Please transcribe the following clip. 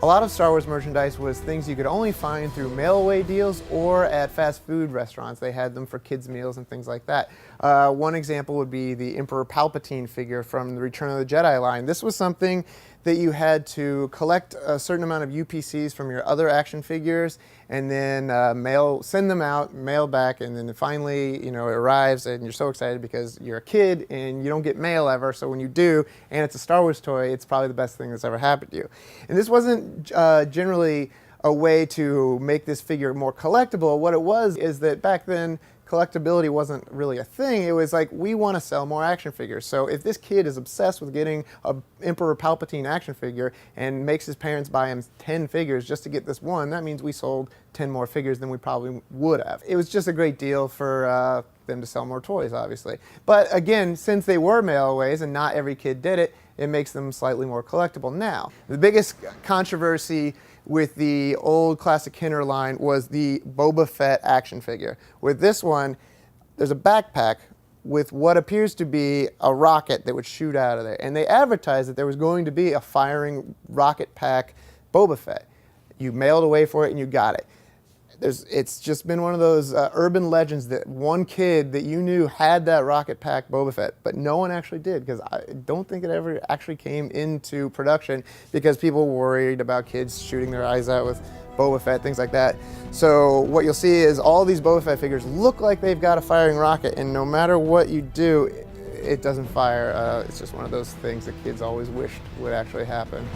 A lot of Star Wars merchandise was things you could only find through mail-away deals or at fast food restaurants. They had them for kids' meals and things like that. One example would be the Emperor Palpatine figure from the Return of the Jedi line. This was something that you had to collect a certain amount of UPCs from your other action figures and then send them out, mail back, and then finally, it arrives and you're so excited because you're a kid and you don't get mail ever, so when you do, and it's a Star Wars toy, it's probably the best thing that's ever happened to you. And this wasn't generally a way to make this figure more collectible. What it was is that back then, collectability wasn't really a thing. It was like, we want to sell more action figures. So if this kid is obsessed with getting an Emperor Palpatine action figure and makes his parents buy him 10 figures just to get this one, that means we sold 10 more figures than we probably would have. It was just a great deal for them to sell more toys, obviously. But again, since they were mail-aways and not every kid did it, it makes them slightly more collectible now. The biggest controversy with the old classic Kenner line was the Boba Fett action figure. With this one, there's a backpack with what appears to be a rocket that would shoot out of there. And they advertised that there was going to be a firing rocket pack Boba Fett. You mailed away for it and you got it. It's just been one of those urban legends that one kid that you knew had that rocket pack Boba Fett, but no one actually did, because I don't think it ever actually came into production because people were worried about kids shooting their eyes out with Boba Fett, things like that. So what you'll see is all these Boba Fett figures look like they've got a firing rocket, and no matter what you do, it doesn't fire. It's just one of those things that kids always wished would actually happen.